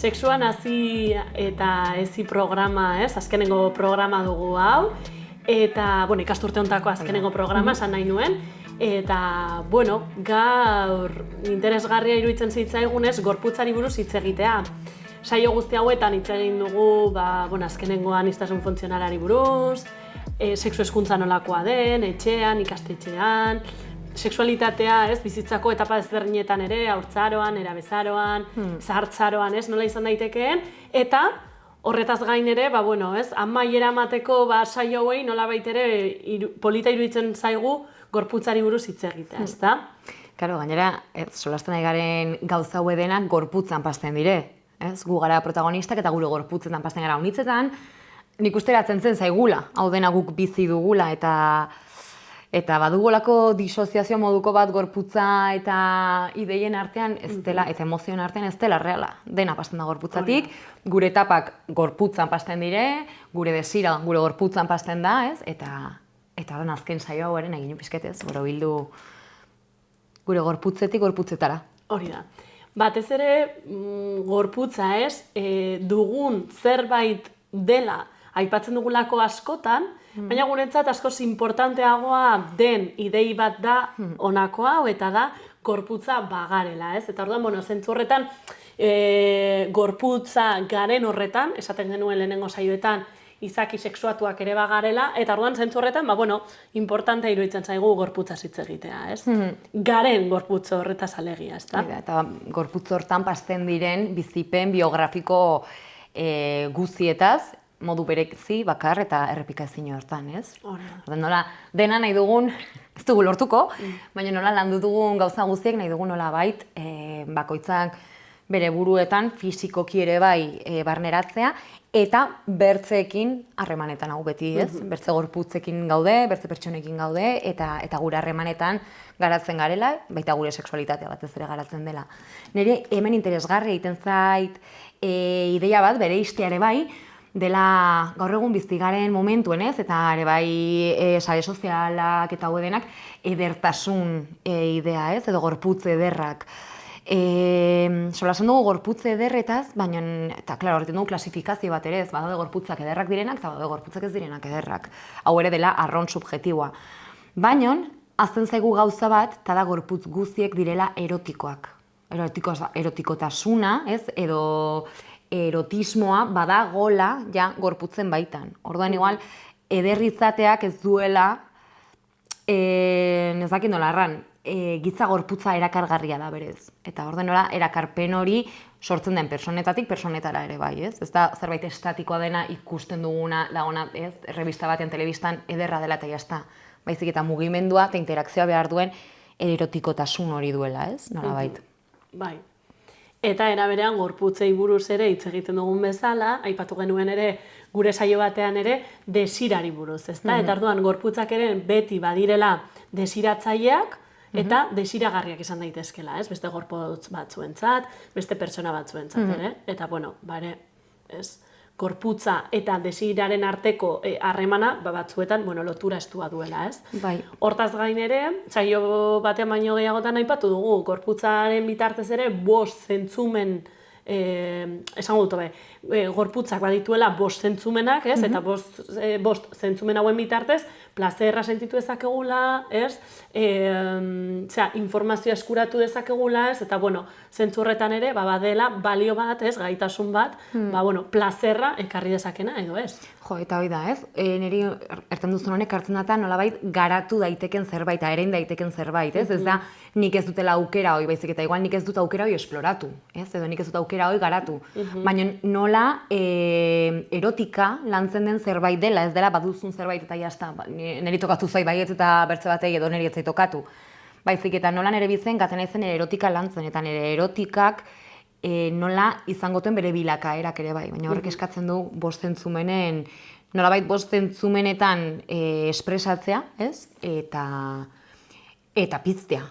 Sexuan hasi eta ezi programa, azkenengo programa dugu hau. Eta, ikasturte hontako azkenengo programa esan nahi nuen. Eta, gaur interesgarria iruditzen zitzaigunez gorputzari buruz hitz egitea. Saio guzti hauetan hitz egin dugu, azkenengo aniztasun funtzionalari buruz, sexu hezkuntza nolakoa den, etxean, ikastetxean, sexualitatea, bizitzako etapa ezberdinetan ere, haurtzaroan, erabezaroan, zahartzaroan, nola izan daitekeen, eta horretaz gain ere, amaiera emateko saio hauei nolabait ere polita iruditzen zaigu gorputzari buruz hitz egitea, ezta? Karo, gainera, solasten ari garen gauza hauek denak gorputzan pasten dire. Gu gara protagonistak eta gure gorputzetan pasten gara honitzetan. Nik uste eratzen zen zaigula, hau dena guk bizi dugula eta badugolako disoziazio moduko bat gorputza eta ideien artean ez dela, eta emozioen artean ez dela reala. Dena pasten da gorputzatik, gure etapak gorputzan pasten dire, gure desira gure gorputzan pasten da, eta den azken saio hau eren egin pizketez, borobildu gure gorputzetik gorputzetara. Hori da. Batez ere, gorputza dugun zerbait dela aipatzen dugulako askotan, baina guretzat askoz importanteagoa den idei bat da honako hau, eta da gorputza bagarela, Eta orduan, zentzu horretan, gorputza garen horretan, esaten genuen lehenengo saioetan, izaki sexuatuak ere bagarela, eta orduan zentzu horretan, importantea iruditzen zaigu gorputza hitz egitea, Garen gorputza horretaz alegia, ezta? Eta gorputz hortan pasten diren bizipen biografiko guztietaz, modu berezi, bakar eta errepikaezin hortan, ez? Orduan, nola, dena nahi dugun, ez dugu lortuko, baina nola landu dugun gauza guztiek nahi dugun nola bait, bakoitzak bere buruetan fizikoki ere bai barneratzea, eta bertzeekin harremanetan hau beti, ez? Bertze gorputzekin gaude, bertze pertsonekin gaude, eta gure harremanetan garatzen garela, baita gure sexualitatea batez ere garatzen dela. Nire hemen interesgarri egiten zait ideia bat, bere ere bai, dela gaur egun bizigaren momentuen, eta ere bai sare sozialak eta hau denak edertasun idea, edo gorputz ederrak. Solasen dugu gorputz ederretaz, baina, eta klaro, horretin dugu klasifikazio bat ere, ez badaude gorputzak ederrak direnak, eta badaude gorputzak ez direnak ederrak. Hau ere dela arron subjetiboa. Baina, azten zaigu gauza bat, eta da gorputz guztiek direla erotikoak. Erotikotasuna, edo erotismoa badagola ja gorputzen baitan. Orduan, igual, ederritzateak ez duela, ez dakit nola erran, gitza gorputza erakargarria da berez. Eta orduan nola, erakarpen hori sortzen den personetatik personetara ere bai, ez? Ez da zerbait estatikoa dena ikusten duguna, lagona, ez? Revista batean, telebistan ederra dela eta jazta. Baizik eta mugimendua eta interakzioa behar duen erotikotasun hori duela, ez? Nola bait. Bai. Eta era berean gorputzei buruz ere hitz egiten dugun bezala, aipatu genuen ere gure saio batean ere desirari buruz, ezta? Eta orduan gorputzak ere beti badirela desiratzaileak eta desiragarriak izan daitezkela, ez? Beste gorputz batzuentzat, beste pertsona batzuentzat ere. Eta gorputza eta desiraren arteko harremana batzuetan lotura estua duela, ez? Bai. Hortaz gain ere, saio batean baino gehiagotan aipatu dugu, gorputzaren bitartez ere 5 zentzumen esango dut, gorputzak badituela 5 zentzumenak, ez? Eta 5 zentzumen hauen bitartez, plazerra sentitu dezakegula, ez? Informazioa eskuratu dezakegula, ez? Eta, zentzu horretan ere, badela balio bat, ez? Gaitasun bat, plazerra ekarri dezakena, edo ez? Jo, eta hoi da, ez? Niri erten duzun honek hartzen data nolabait garatu daiteken zerbait, erein daiteken zerbait, ez? Ez da nik ez dutela aukera hoi, baizik eta igual nik ez dut aukera hoi esploratu, ez? Edo nik ez dut aukera hoi garatu. Baina nola erotika lantzen den zerbait dela, ez dela baduzun zerbait eta jazta, niri tokatu zai baiet eta bertze batei edo niri etzai tokatu. Baizik eta nola nire bizen gaten aizen erotika lantzen, eta nire erotikak nola izangotuen bere bilakaerak ere bai, baina horrek eskatzen du 5 zentzumenen, nolabait 5 zentzumenetan espresatzea, ez? Eta piztea,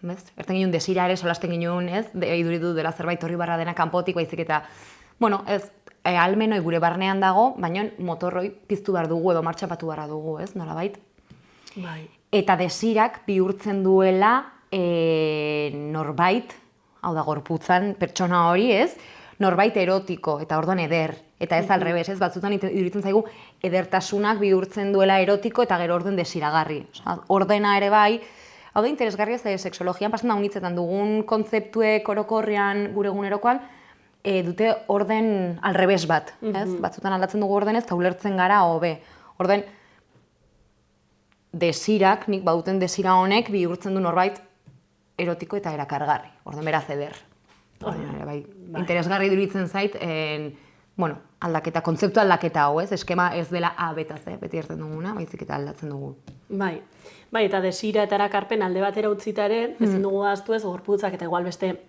ez? Erten ginen desira ere, solasten ginen, ez? Iduritu dela zerbait horri barra dena kanpotik, baizik eta, ez, almenoi gure barnean dago, baina motorroi piztu behar dugu edo martxapatu behar dugu, ez? Nolabait? Bai. Eta desirak bihurtzen duela norbait, hau da gorputzan pertsona hori, ez? norbait erotiko, eta orduan eder, eta ez alrebes, ez batzutan iruditzen zaigu edertasunak bihurtzen duela erotiko eta gero orden desiragarri. Ordena ere bai, hau da interesgarria ze sexologian pasan da unitzetan dugun kontzeptuek orokorrean gure egunerokoan, dute orden alrebes bat, ez? Batzutan aldatzen dugu ordenez, eta ulertzen gara hobe. Orden, desirak, nik baduten desira honek bihurtzen du norbait erotiko eta erakargarri. Orden beraz eder. Interesgarri iruditzen zait, aldaketa, kontzeptu aldaketa hau, ez? Eskema ez dela A beta Z, beti erten duguna, baizik eta aldatzen dugu. Bai, eta desira eta erakarpen alde batera utzita ere, ezin dugu ahaztu ez, gorputzak eta igual beste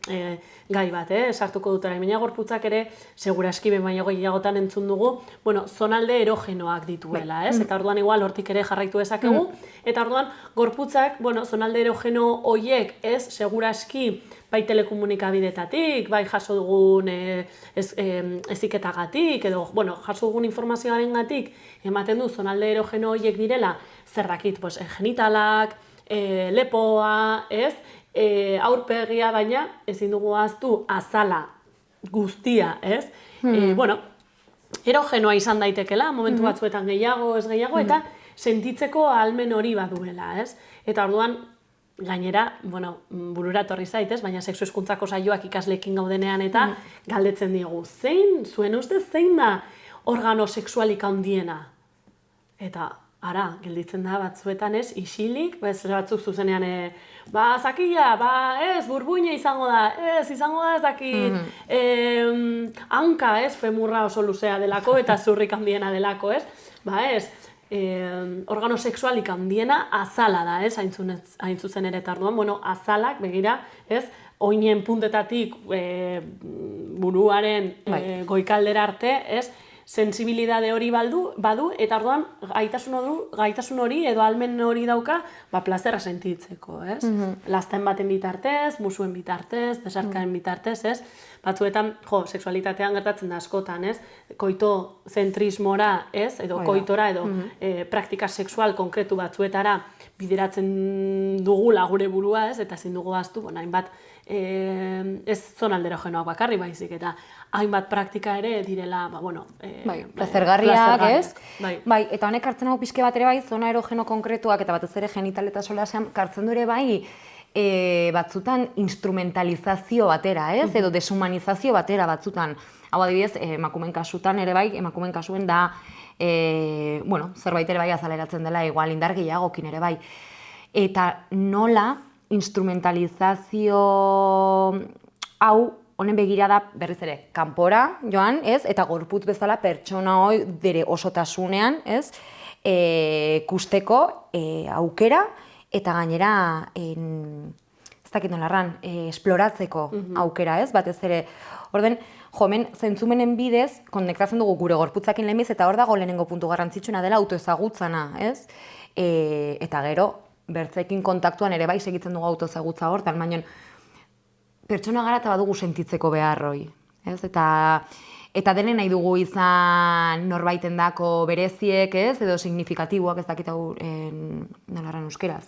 gai bat, sartuko dutera. Baina gorputzak ere, seguraski baina gehiagotan entzun dugu, zonalde erogenoak dituela, ez? Eta orduan igual hortik ere jarraitu dezakegu, eta orduan gorputzak, zonalde erogeno horiek, ez, seguraski, bai telekomunikabidetatik, bai jaso dugun heziketagatik, edo, jaso dugun informazioarengatik, ematen du zonalde erogeno horiek direla, zer dakit, genitalak, lepoa, ez? Aurpegia, baina ezin dugu ahaztu azala guztia, ez? Erogenoa izan daitekela, momentu batzuetan gehiago, ez gehiago, eta sentitzeko ahalmen hori baduela, ez? Eta orduan, gainera, burura etorri zaitez, baina sexu hezkuntzako saioak ikasleekin gaudenean eta galdetzen diegu, zuen ustez zein da organo sexualik handiena? Eta, ara, gelditzen da batzuetan ez, isilik, batzuk zuzenean, zakila, ez, burbuina izango da, ez dakit, hanka, ez, femurra oso luzea delako eta zurrik handiena delako, ez, ez, organo sexualik handiena azala da, ez, hain zuzen ere eta orduan, azalak, begira, ez, oinen puntetatik buruaren goikaldera arte, ez, sensibilidade hori badu, eta orduan gaitasun hori edo ahalmen hori dauka, plazerra sentitzeko, ez? Lasten baten bitartez, musuen bitartez, besarkaren bitartez, ez? Batzuetan, sexualitatean gertatzen da askotan, ez? Koitozentrismora, ez? Edo koitora, edo praktika sexual konkretu batzuetara bideratzen dugula gure burua, ez? Eta ezin dugu ahaztu, hainbat ez zonalde erogenoak bakarri baizik, eta hainbat praktika ere direla, plazergarriak, ez? Bai, eta honek hartzen hau pixke bat ere bai, zona erogeno konkretuak eta batez ere genital eta solasean kartzen du ere bai, batzutan instrumentalizazio batera, ez? Edo deshumanizazio batera batzutan. Hau adibidez, emakumeen kasutan ere bai, emakumeen kasuen da, zerbait ere bai azaleratzen dela, igual indar gehiagokin ere bai. Eta nola instrumentalizazio hau honen begirada berriz ere, kanpora joan, ez? Eta gorputz bezala pertsona hoi bere osotasunean, ez? Kusteko aukera eta gainera ez dakit nolarran, esploratzeko aukera, ez? Batez ere, orden, hemen zentzumenen bidez konektatzen dugu gure gorputzakin lehenbiz eta hor dago lehenengo puntu garrantzitsuna dela autoezagutzana, ez? Eta gero, bertzeekin kontaktuan ere bai segitzen dugu autoezagutza hortan, baina pertsona gara eta badugu sentitzeko beharroi, ez? Eta denen nahi dugu izan norbaiten dako bereziek, ez? Edo signifikatiboak, ez dakit hau nolarran euskeraz.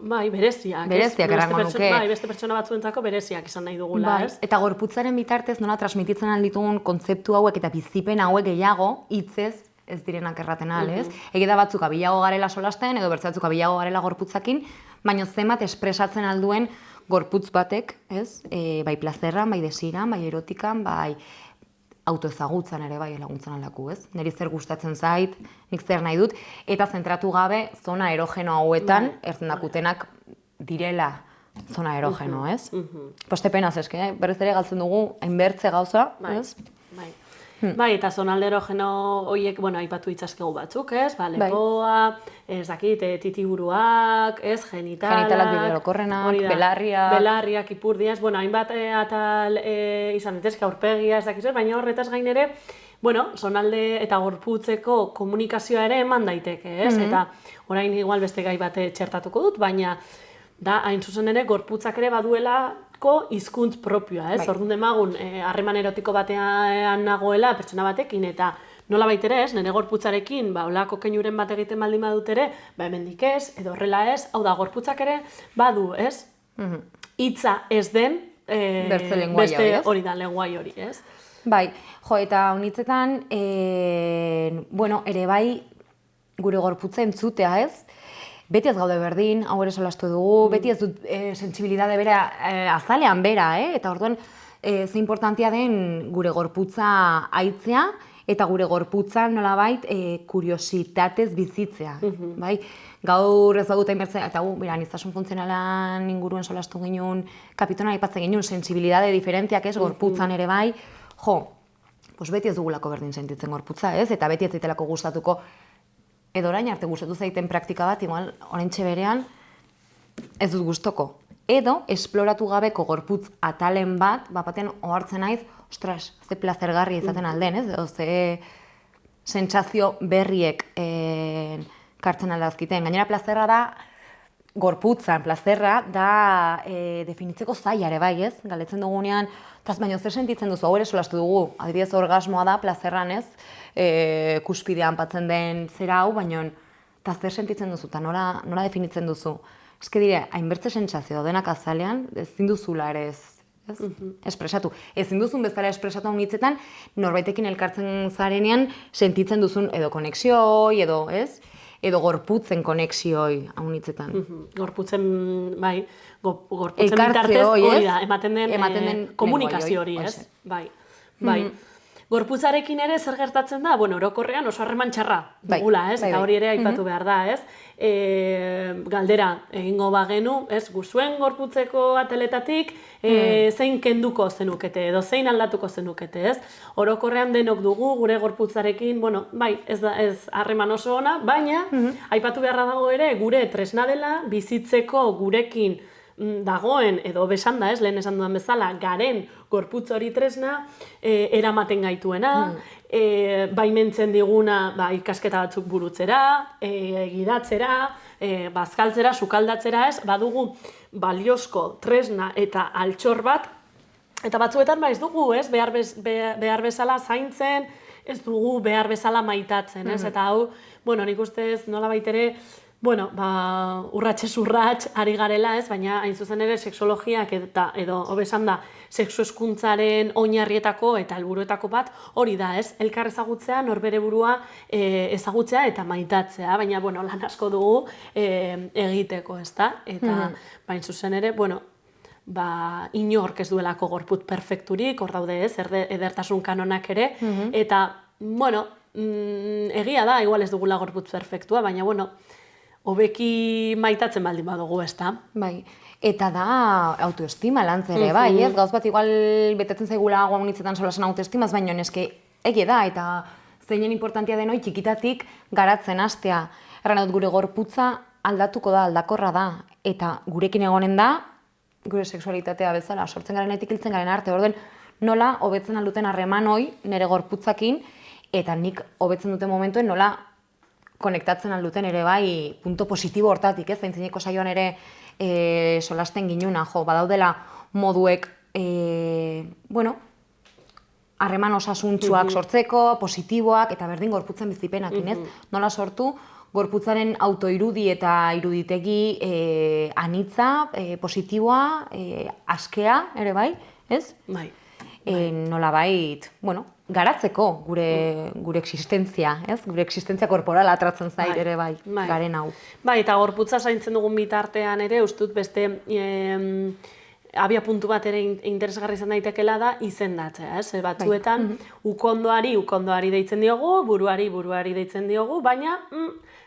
Bai, bereziak. Bereziak erango nuke. Bai, beste pertsona batzuentzako bereziak izan nahi dugula, ez? Eta gorputzaren bitartez nola transmititzen alditugun kontzeptu hauek eta bizipen hauek gehiago hitzez ez direnak erraten ahal, ez? Ege da batzuk abilago garela solasten edo bertze batzuk abilago garela gorputzakin, baina zenbat espresatzen alduen gorputz batek, ez? Bai plazerran, bai desiran, bai erotikan, bai autoezagutzan ere bai laguntzen aldaku, ez? Neri zer gustatzen zait, nik zer nahi dut, eta zentratu gabe zona erogeno hauetan ertzen dakutenak direla zona erogeno, ez? Poste penaz eske, berriz ere galtzen dugu hainbertze gauza, ez? Bai, eta zonalde erogeno horiek, aipatu itzazkegu batzuk, ez? Lepoa, ez dakit, titiburuak, ez? Genitalak bideorokorrenak, belarriak. Belarriak, ipurdiaz, hainbat atal izan daitezke aurpegia, ez dakit, baina horretaz gain ere, zonalde eta gorputzeko komunikazioa ere eman daiteke, ez? Eta orain igual beste gai bat txertatuko dut, baina da, hain zuzen ere, gorputzak ere baduelako hizkuntz propioa, ez? Orduan demagun, harreman erotiko batean nagoela pertsona batekin, eta nola baitere ez, nire gorputzarekin, olako keinuren bat egiten baldin badut ere, hemendik ez, edo horrela ez, hau da, gorputzak ere badu, ez? Hitza ez den, beste hori da, lenguai hori, ez? Bai, jo, eta honitzetan, bueno, ere bai, gure gorputza entzutea, ez? Beti ez gaude berdin, hau ere solastu dugu, beti ez dut sentsibilidade bera azalean bera, eta orduan ze importantia den gure gorputza aitzea eta gure gorputza nolabait kuriositatez bizitzea, bai? Gaur ez baduta inbertzea, eta aniztasun funtzionalan inguruen solastu ginen, kapitonan aipatzen ginen, sentsibilidade diferentziak ez, gorputzan ere bai, jo, beti ez dugulako berdin sentitzen gorputza, ez? Eta beti ez zitelako gustatuko, edo orain arte gustatu zaiten praktika bat, igual, oraintxe berean, ez dut gustoko. Edo, esploratu gabeko gorputz atalen bat, batean ohartzen naiz, ostras, ze plazergarri izaten alden, ez? Edo ze sentsazio berriek kartzen aldazkiten. Gainera, plazerra da, gorputzan, plazerra da definitzeko zaila ere bai, ez? Galetzen dugunean, eta baino zer sentitzen duzu, hau ere solastu dugu, adibidez orgasmoa da, plazerran ez, kuspidean patzen den zera hau, baino, eta zer sentitzen duzu, eta nola definitzen duzu. Eske dire, hainbertze sentsazio daudenak azalean, ezin duzula ere ez, espresatu. Ezin duzun bezala espresatu honitzetan, norbaitekin elkartzen zarenean sentitzen duzun edo konexioi, edo ez, edo gorputzen konexioi honitzetan. Gorputzen, bai, gorputzen bitartez hori da, ematen den komunikazio hori, ez? Bai, bai. Gorputzarekin ere zer gertatzen da, bueno, orokorrean oso harreman txarra dugula, ez? Eta hori ere aipatu behar da, ez? Galdera egingo bagenu, ez? Guzuen gorputzeko ateletatik zein kenduko zenukete edo zein aldatuko zenukete, ez? Orokorrean denok dugu gure gorputzarekin, bueno, bai, ez harreman oso ona, baina aipatu beharra dago ere gure tresna dela bizitzeko gurekin dagoen, edo besanda ez, lehen esan dudan bezala, garen gorputz hori tresna eramaten gaituena, baimentzen diguna ikasketa batzuk burutzera, gidatzera, bazkaltzera, sukaldatzera ez, badugu baliozko tresna eta altxor bat, eta batzuetan ez dugu ez, behar bezala zaintzen, ez dugu behar bezala maitatzen, ez, eta hau, bueno, nik ustez nola baitere, bueno, urratxez urratx ari garela ez, baina hain zuzen ere seksologiak edo hobesan da sexu hezkuntzaren oinarrietako eta helburuetako bat hori da ez, elkar ezagutzea, norbere burua ezagutzea eta maitatzea, baina bueno, lan asko dugu egiteko, ez da? Eta hain zuzen ere, bueno, inork ez duelako gorputz perfekturik, hor daude ez, edertasun kanonak ere, eta, bueno, egia da, igual ez dugula gorputz perfektua, baina, bueno, hobeki maitatzen baldin badugu, ez da? Bai, eta da autoestima lantz ere, bai, ez? Gauz bat igual betetzen zaigula honitzetan solasen autoestimaz, baina neske egia da, eta zeinen importantia denoi txikitatik garatzen hastea. Erran dut gure gorputza aldatuko da, aldakorra da, eta gurekin egonen da, gure sexualitatea bezala, sortzen garenetik hiltzen garen arte, orden nola hobetzen alduten harreman hoi nire gorputzakin, eta nik hobetzen duten momentuen nola konektatzen alduten ere bai punto positibo hortatik, ez? Zaintzineko saioan ere solasten ginuna, badaudela moduek, bueno, harreman osasuntsuak sortzeko, positiboak, eta berdin gorputzen bizipenakin, ez? Nola sortu, gorputzaren autoirudi eta iruditegi anitza, positiboa, askea ere bai, ez? Bai. Nola bait, bueno, garatzeko gure existentzia, ez? Gure existentzia korporala atratzen zait ere bai, garen hau. Bai, eta gorputza zaintzen dugun bitartean ere, ustut beste abia puntu bat ere interesgarri izan daitekela da izendatzea, ez? Batzuetan ukondoari deitzen diogu, buruari deitzen diogu, baina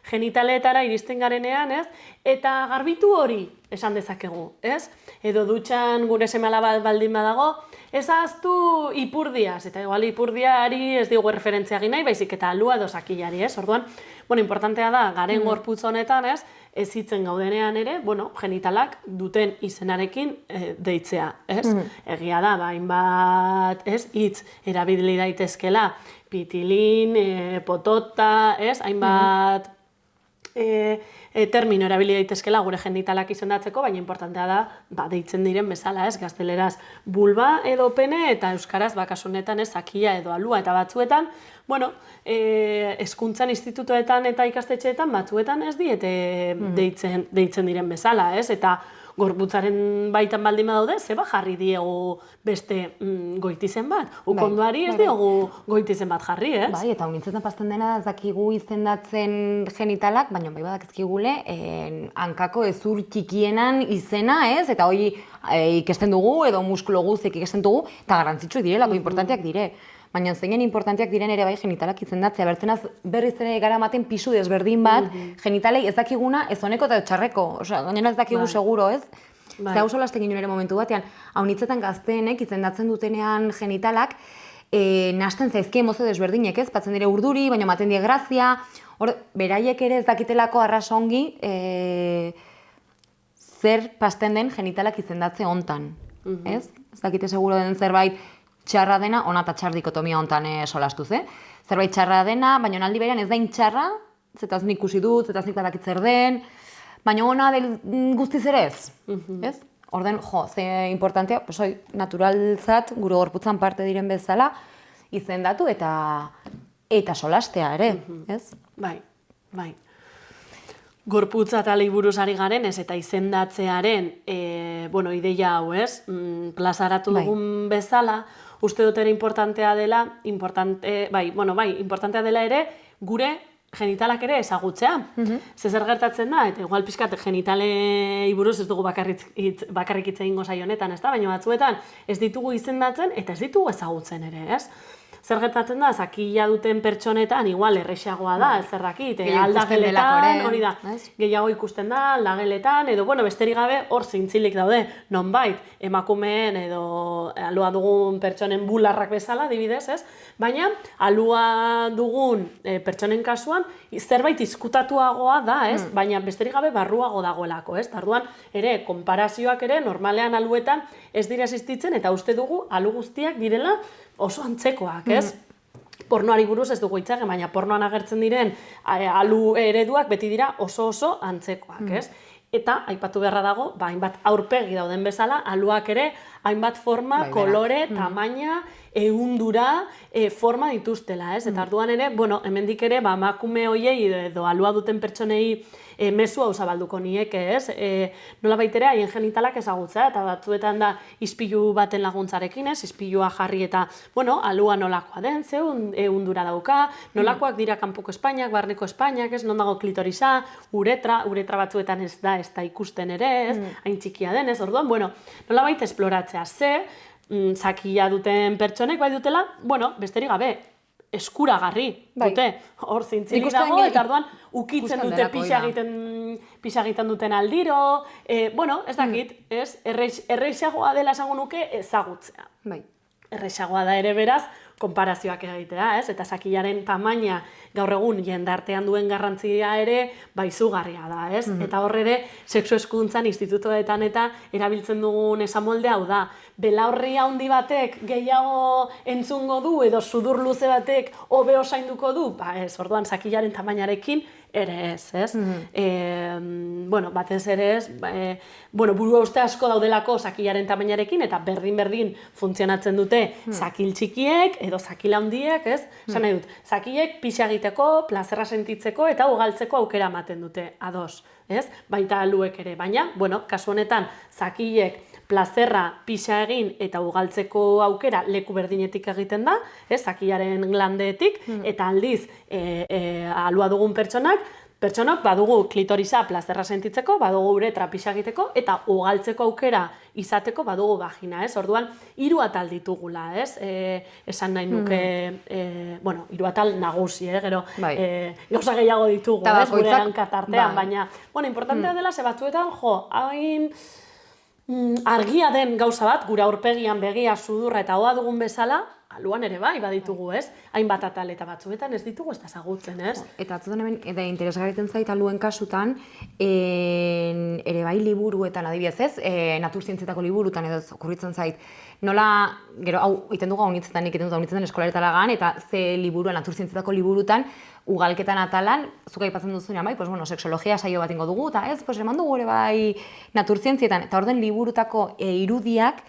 genitaletara iristen garenean, ez? Eta garbitu hori esan dezakegu, ez? Edo dutxan gure seme-alaba baldin badago, ez ahaztu ipurdiaz, eta igual ipurdiari ez diogu referentzia egin nahi, baizik eta alua edo sakilari, ez? Orduan, bueno, importantea da, garen gorputz honetan, ez? Ez hitzen gaudenean ere, bueno, genitalak duten izenarekin deitzea, ez? Egia da, hainbat, ez? Hitz erabili daitezkela, pitilin, potota, ez? Hainbat termino erabili daitezkela gure genitalak izendatzeko, baina importantea da, deitzen diren bezala, ez? Gazteleraz bulba edo pene, eta euskaraz bakasunetan ez sakila edo alua, eta batzuetan, bueno, hezkuntzan institutoetan eta ikastetxeetan batzuetan ez diete deitzen diren bezala, ez? Eta gorputzaren baitan baldin badaude, zeba jarri diegu beste goitizen bat. Ukondoari ez diogu goitizen bat jarri, ez? Bai, eta unintzetan pasten dena ez dakigu izendatzen genitalak, baina bai badakizkigule hankako hezur txikienan izena, ez? Eta hori ikesten dugu, edo muskulu guztiek ikesten dugu, eta garrantzitsuak direlako, importanteak dire. Baina zeinen importanteak diren ere bai genitalak izendatzea. Bertzenaz berriz ere gara ematen pisu desberdin bat, genitalei ez dakiguna ez honeko eta txarreko. Osea, gainera ez dakigu seguro, ez? Ze hau solasten ginen ere momentu batean, haunitzetan gazteenek izendatzen dutenean genitalak, nahasten zaizkie emozio desberdinek, ez? Batzen dire urduri, baina ematen die grazia. Hor, beraiek ere ez dakitelako arrasongi zer pasten den genitalak izendatze hontan, ez? Ez dakite seguro den zerbait txarra dena, ona eta txar dikotomia hontan solastuz, Zerbait txarra dena, baina aldi berean ez dain txarra, zetaz nik ikusi dut, zetaz nik badakit zer den, baina ona guztiz ere ez, ez? Orden, ze importantea, naturalzat, gure gorputzan parte diren bezala, izendatu eta solastea ere, ez? Bai. Gorputza eta buruz ari garen, ez, eta izendatzearen, ideia hau, ez? Plazaratu dugun bezala, uste dut ere importantea dela, importantea dela ere, gure genitalak ere ezagutzea. Zer gertatzen da, eta igual pixkat genitalei buruz ez dugu bakarrik hitz egingo saio honetan, ez da? Baina batzuetan ez ditugu izendatzen eta ez ditugu ezagutzen ere, ez? Zer gertatzen da, zakila duten pertsonetan, igual errexagoa da, ez zerrakit, aldageletan, hori da, gehiago ikusten da, aldageletan, edo, besterik gabe, hor zintzilik daude, nonbait, emakumeen edo alua dugun pertsonen bularrak bezala, adibidez, ez? Baina, alua dugun pertsonen kasuan, zerbait izkutatuagoa da, ez? Baina, besterik gabe, barruago dagoelako, ez? Tarduan, ere, konparazioak ere, normalean aluetan ez dira existitzen, eta uste dugu, alu guztiak direla oso antzekoak, ez? Pornoari buruz ez dugu hitz egin, baina pornoan agertzen diren alu ereduak beti dira oso antzekoak, ez? Eta, aipatu beharra dago, hainbat aurpegi dauden bezala, aluak ere, hainbat forma, kolore, tamaina, ehundura, forma dituztela, ez? Eta arduan ere, hemendik ere, emakume hoiei edo alua duten pertsonei mezu hau zabalduko nieke, ez? Nola baitere, haien genitalak ezagutzea, eta batzuetan da ispilu baten laguntzarekin, ez? Ispilua jarri eta, alua nolakoa den, ehundura dauka, nolakoak dira kanpoko Espainiak, barneko Espainiak, ez? Non dago klitorisa, uretra batzuetan ez da ikusten ere, ez? Hain txikia den, ez? Orduan, nola baita esploratzea, zakila duten pertsonek bai dutela, besterik gabe, eskuragarri dute, hor zintzilik dago, eta orduan ukitzen dute pixa egiten duten aldiro, ez dakit, ez, erreixagoa dela esango nuke ezagutzea. Erreixagoa da ere beraz, konparazioak egitea, ez? Eta zakilaren tamaina gaur egun jendartean duen garrantzia ere izugarria da, ez? Eta hor ere, sexu eskuduntzan institutoetan eta erabiltzen dugun esamolde hau da. Belaurri handi batek gehiago entzungo du edo sudur luze batek hobe osainduko du, ez, orduan zakilaren tamainarekin ere ez, ez? Batez ere ez, burua uste asko daudelako zakilaren tamainarekin eta berdin funtzionatzen dute zakil txikiek edo zakil handiek, ez? Esan nahi dut, zakilek pixa egiteko, plazerra sentitzeko eta ugaltzeko aukera ematen dute, ados, ez? Baita aluek ere, baina, kasu honetan, zakilek plazerra pixa egin eta ugaltzeko aukera leku berdinetik egiten da, zakilaren glandeetik, eta aldiz alua dugun pertsonok badugu klitorisa plazerra sentitzeko, badugu uretra pixa egiteko, eta ugaltzeko aukera izateko badugu vagina, ez? Orduan, 3 atal ditugula, ez? Esan nahi nuke, 3 atal nagusi, gero, gauza gehiago ditugu, ez? Gure hankatartean, baina, importantea dela, ze batzuetan, hain argia den gauza bat, gure aurpegian begia, sudurra eta hoa dugun bezala, aluan ere baditugu, ez? Hainbat atal eta batzuetan ez ditugu ez da ezagutzen, ez? Eta atzutan hemen, eta interesgarritzen zait aluen kasutan, ere bai liburuetan adibidez, ez? Naturzientzietako liburutan edo okurritzen zait. Nola, gero, hau, iten dugu haunitzetan, eskolaretalagan, eta ze liburuan, naturzientzietako liburutan, ugalketan atalan, zuka aipatzen duzunean, sexologia saio bat ingo dugu, eta ez, eman dugu ere bai naturzientzietan, eta orden liburutako irudiak,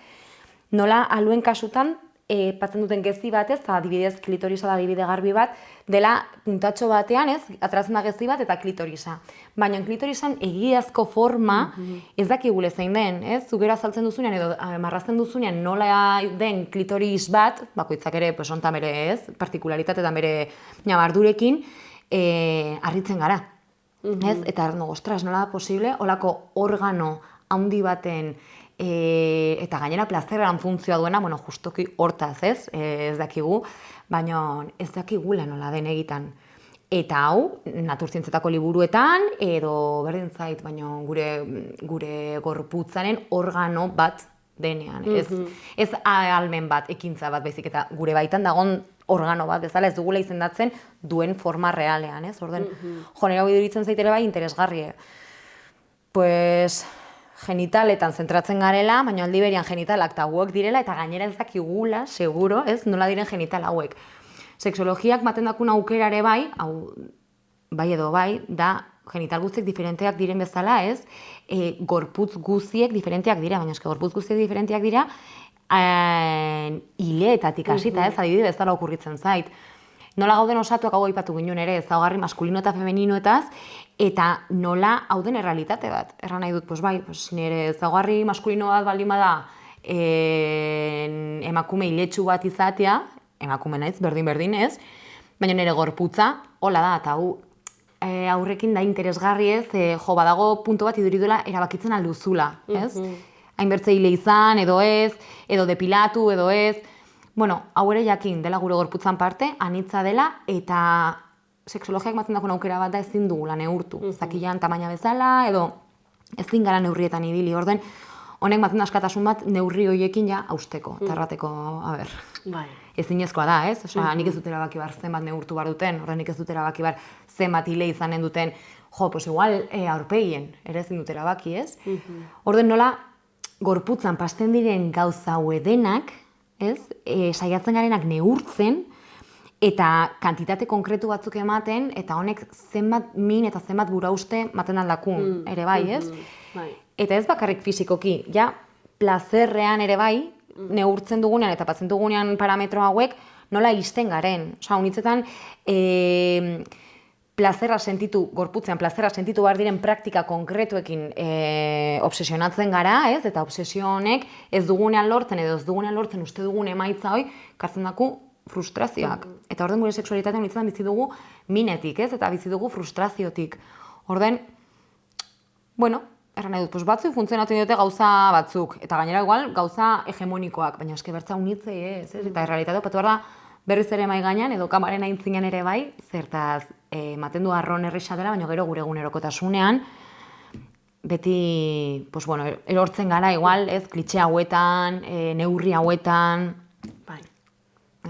nola aluen kasutan, patzen duten gezi bat, ez, eta adibidez klitorisa da adibide garbi bat, dela puntatxo batean, ez, ateratzen da gezi bat eta klitorisa. Baina klitorisan egiazko forma ez dakigule zein den, ez, zugera azaltzen duzunean edo marrazten duzunean nola den klitoris bat, bakoitzak ere, pues, onta bere, ez, partikularitate eta bere nabardurekin, harritzen gara. Ez? Eta ostras, nola da posible, holako organo handi baten eta gainera plazerran funtzioa duena, bueno, justoki hortaz, ez? Ez dakigu, baina ez dakigula nola den egitan. Eta hau, naturzientzetako liburuetan, edo berdin zait, baina gure gorputzaren organo bat denean. Ez ahalmen bat, ekintza bat, baizik eta gure baitan dagon organo bat, bezala ez dugula izendatzen duen forma realean, ez? Orden, jonera biduritzen zaitele bai interesgarri. Pues, genitaletan zentratzen garela, baina aldi berian genitalak hauek direla, eta gainera ez dakigula, seguro, ez, nola diren genital hauek. Sexologiak maten dakun aukera ere bai, hau, bai edo bai, da genital guztiek diferenteak diren bezala, ez, gorputz guztiek diferenteak dira, baina eske gorputz guztiek diferenteak dira, hileetatik hasita, ez, adibide bezala okurritzen zait. Nola gauden osatuak hau aipatu ginen ere, ezaugarri maskulino eta femeninoetaz, eta nola hau den errealitate bat. Erran nahi dut, pues bai, pues nire ezaugarri maskulino bat baldin bada emakume iletsu bat izatea, emakume naiz, berdin ez, baina nire gorputza, hola da, eta hau aurrekin da interesgarri ez, jo, badago puntu bat iduriduela erabakitzen alduzula, ez? Hainbertze hile izan, edo ez, edo depilatu, edo ez. Bueno, hau ere jakin dela gure gorputzan parte, anitza dela, eta sexologiak maten dakon aukera bat da ezin dugula neurtu. Zakilan tamaina bezala, edo ezin gara neurrietan ibili, orden, honek maten askatasun bat neurri horiekin ja hausteko, tarrateko, a ber, ezinezkoa da, ez? Osea, nik ez dut erabaki bar zenbat neurtu bar duten, horren nik ez dut erabaki bar zenbat hile izanen duten, jo, pues igual aurpegien, ere ezin dut erabaki, ez? Orden nola, gorputzan pasten diren gauza denak, ez, saiatzen garenak neurtzen, eta kantitate konkretu batzuk ematen, eta honek zenbat min eta zenbat burauste maten aldakun, ere bai, ez? Eta ez bakarrik fisikoki, ja, plazerrean ere bai, neurtzen dugunean eta patzen dugunean parametro hauek, nola isten garen. Osa, unitzetan, plazerra sentitu, gorputzean plazerra sentitu behar diren praktika konkretuekin obsesionatzen gara, ez? Eta obsesio honek ez dugunean lortzen edo ez dugunean lortzen uste dugun emaitza hoi, kartzen daku frustrazioak. Eta orden gure sexualitatean unitzetan bizi dugu minetik, ez? Eta bizi dugu frustraziotik. Orden, bueno, erran nahi dut, pues batzuk funtzionatzen dute gauza batzuk, eta gainera igual gauza hegemonikoak, baina eske bertza unitzei ez? Eta errealitatea opatu behar da, berriz ere mai gainean edo kamaren aintzinean ere bai, zertaz ematen du arron erresa dela, baina gero gure egunerokotasunean beti, pues bueno, erortzen gara igual, ez, klitxe hauetan, neurri hauetan, bai,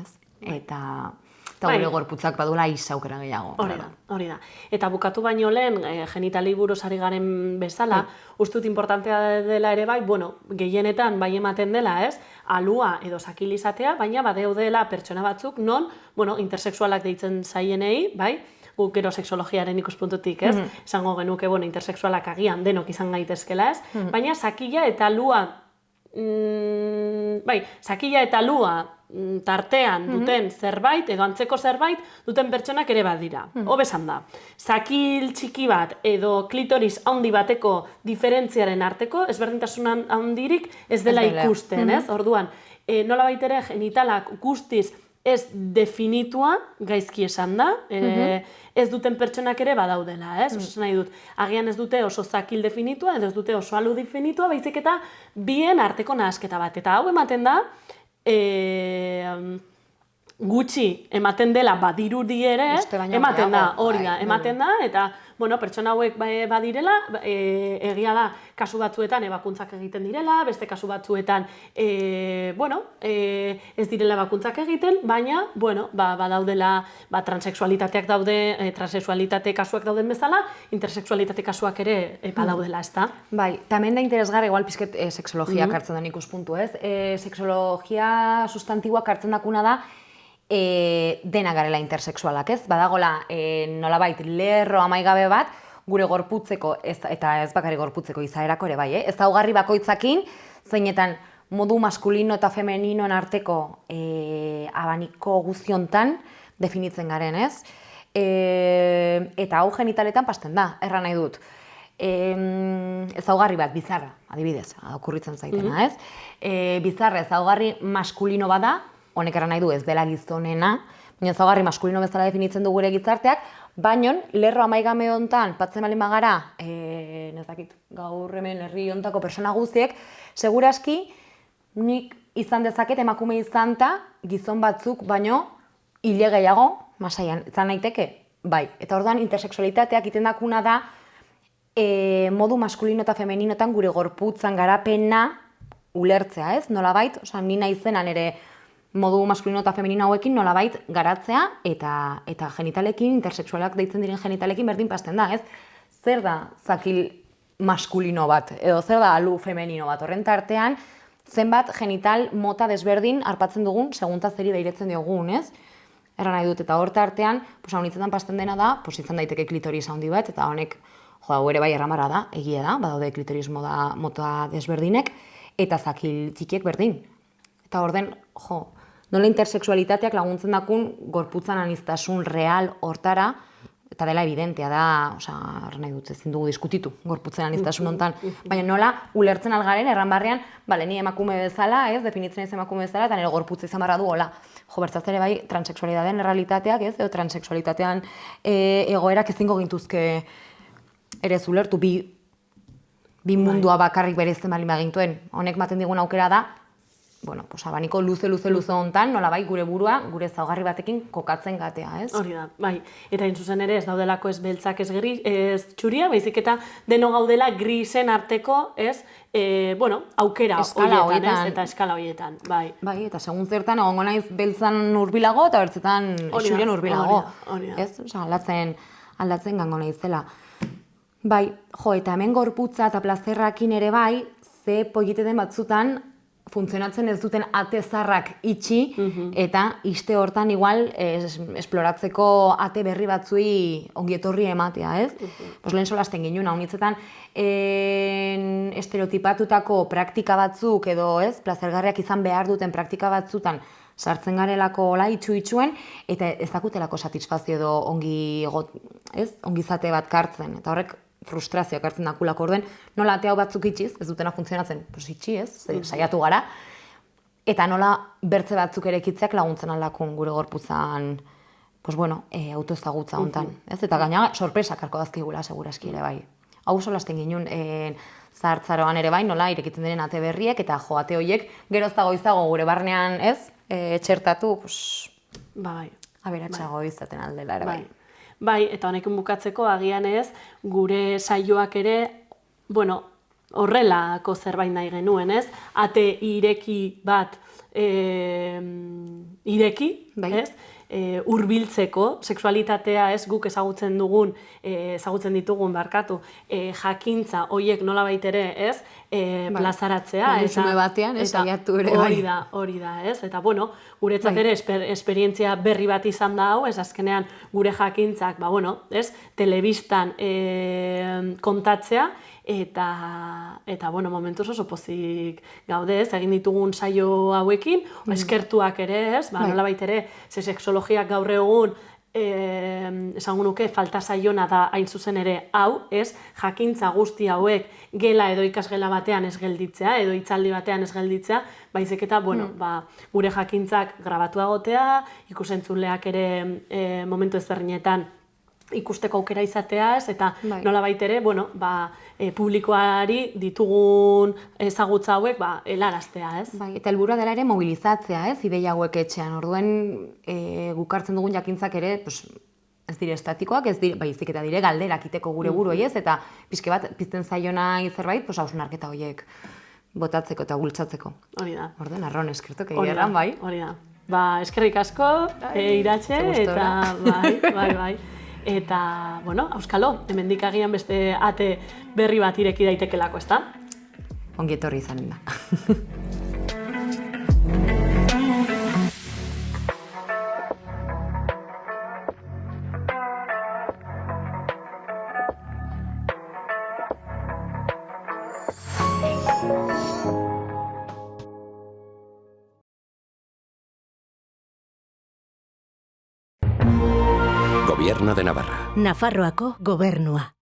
ez? Eta gure gorputzak badula izaukera gehiago. Hori da. Eta bukatu baino lehen, genitali buruz ari garen bezala, uste dut importantea dela ere bai, bueno, gehienetan bai ematen dela, ez? Alua edo sakil izatea, baina badeudela pertsona batzuk non, bueno, intersexualak deitzen zaienei, bai? Guk gero sexologiaren ikuspuntutik, ez? Esango genuke, bueno, intersexualak agian denok izan gaitezkela, ez? Baina sakila eta alua, sakila eta alua tartean duten zerbait, edo antzeko zerbait, duten pertsonak ere badira. Hobesan da. Sakil txiki bat edo klitoris handi bateko diferentziaren arteko, ezberdintasun handirik ez dela ikusten, ez? Orduan, nolabait ere genitalak guztiz ez definitua, gaizki esan da, ez duten pertsonak ere badaudela, ez? Oso nahi dut, agian ez dute oso zakil definitua, edo ez dute oso alu definitua, baizik eta bien arteko nahasketa bat. Eta hau ematen da, gutxi ematen dela badirudi ere, ematen da, hori da, ematen da, eta bueno, pertsona hauek badirela, egia da, kasu batzuetan ebakuntzak egiten direla, beste kasu batzuetan, bueno, ez direla ebakuntzak egiten, baina, bueno, badaudela, transexualitateak daude, transexualitate kasuak dauden bezala, intersexualitate kasuak ere badaudela, ez da? Bai, tamen da interesgarra, igual pizket sexologiak hartzen den ikuspuntu, ez? Sexologia sustantiboak hartzen dakuna da, dena garela intersexualak, ez? Badagola nolabait lerro amaigabe bat, gure gorputzeko, eta ez bakarrik gorputzeko izaerako ere bai, ezaugarri bakoitzakin, zeinetan modu maskulino eta femeninoen arteko abaniko guztiontan definitzen garen, ez? Eta hau genitaletan pasten da, erran nahi dut. Ezaugarri bat, bizarra, adibidez, okurritzen zaitena, ez? Bizarra ezaugarri maskulino bada, honek erran nahi du ez dela gizonena, baina ezaugarri maskulino bezala definitzen du gure gizarteak, baina lerro amaigame hontan patzen baldin bagara, nezakit, gaur hemen herri hontako persona guztiek, seguraski nik izan dezaket emakume izan ta gizon batzuk baino hile gehiago masaian, izan naiteke? Bai, eta orduan intersexualitateak iten dakuna da modu maskulino eta femeninotan gure gorputzan garapena ulertzea, ez? Nolabait, osea, ni naizenan ere modu maskulino eta femenino hauekin nolabait garatzea eta genitalekin, intersexualak deitzen diren genitalekin berdin pasten da, ez? Zer da zakil maskulino bat, edo zer da alu femenino bat, horren tartean zenbat genital mota desberdin arpatzen dugun segunta zeri behiratzen diogun, ez? Erra nahi dut, eta hor tartean, hau nintzetan pasten dena da, izan daiteke klitoris handi bat, eta honek, hau ere bai erramara da, egia da, badaude klitoris mota desberdinek, eta zakil txikiek berdin. Eta orden, nola intersexualitateak laguntzen dakun gorputzan aniztasun real hortara, eta dela evidentea da, erran nahi dut, ezin dugu diskutitu gorputzen aniztasun hontan, baina nola ulertzen algaren erran barrean, ni emakume bezala, ez, definitzen ez emakume bezala, eta nire gorputza izan barra du, hola. Bertzaz ere bai, transexualitatean errealitateak, ez, edo transexualitatean egoerak ezingo gintuzke ere zulertu, bi mundua bakarrik bereizten baldin bagintuen. Honek maten digun aukera da, abaniko luze hontan, nola bai gure burua, gure ezaugarri batekin kokatzen gatea, ez? Hori da, bai. Eta zuzen ere ez daudelako ez beltzak ez txuria, baizik eta deno gaudela grisen arteko, ez, aukera horietan, ez, eta eskala horietan, bai. Bai, eta segun zertan egongo naiz beltzan hurbilago eta bertzetan txurian hurbilago. Ez, aldatzen gango naizela. Bai, eta hemen gorputza eta plazerrakin ere bai, ze polite den batzutan funtzionatzen ez duten ate zarrak itxi, eta iste hortan igual esploratzeko ate berri batzui ongietorri ematea, ez? Lehen solasten ginen, hau nitzetan estereotipatutako praktika batzuk edo, ez, plazergarriak izan behar duten praktika batzutan sartzen garelako itxu-itxuen, eta ez dakutelako satisfazio edo ongizate bat kartzen, eta horrek frustrazioak hartzen dakulako orduen, nola ate hau batzuk itxiz, ez dutena funtzionatzen, itxi ez, saiatu gara, eta nola bertze batzuk erekitzeak laguntzen aldakun gure gorputzan, autoezagutza hontan, ez? Eta gaina sorpresak harko dazkigula, seguraski ere bai. Hau solasten ginen, zahartzaroan ere bai, nola irekitzen diren ate berriek, eta ate horiek geroztago izago gure barnean, ez? Txertatu, aberatsago izaten aldela ere bai. Bai, eta honekin bukatzeko agian ez, gure saioak ere, horrelako zerbait nahi genuen, ez? Ate ireki bat ez? Hurbiltzeko, sexualitatea ez guk ezagutzen ditugun jakintza horiek nolabait ere, ez? Plazaratzea. Kontsume batean, saiatu ere bai. Hori da, ez? Eta, guretzat ere esperientzia berri bat izan da hau, ez azkenean gure jakintzak, ez? Telebistan kontatzea, eta momentuz oso pozik gaude, ez? Egin ditugun saio hauekin, eskertuak ere, ez? Nolabait ere, sexologiak gaur egun, esango nuke, falta zaiona da hain zuzen ere hau, ez? Jakintza guzti hauek gela edo ikasgela batean ez gelditzea, edo hitzaldi batean ez gelditzea, baizik eta, gure jakintzak grabatu egotea, ikusentzuleak ere momentu ezberdinetan ikusteko aukera izatea, ez? Eta nolabait ere, publikoari ditugun ezagutza hauek helaraztea, ez? Eta helburua dela ere mobilizatzea, ez? Ideia hauek etxean. Orduen guk hartzen dugun jakintzak ere, ez dire estatikoak, baizik eta dire galderak iteko gure buruei, ez? Eta pixke bat pizten zaiona zerbait, hausnarketa horiek botatzeko eta bultzatzeko. Hori da. Orden, arron eskertok egiarran, bai? Hori da. Eskerrik asko, Iratxe, eta bai. Eta, auskalo, hemendik agian beste ate berri bat ireki daitekelako, ezta? Ongi etorri izanen da. Gobernua de Navarra. Nafarroako gobernua.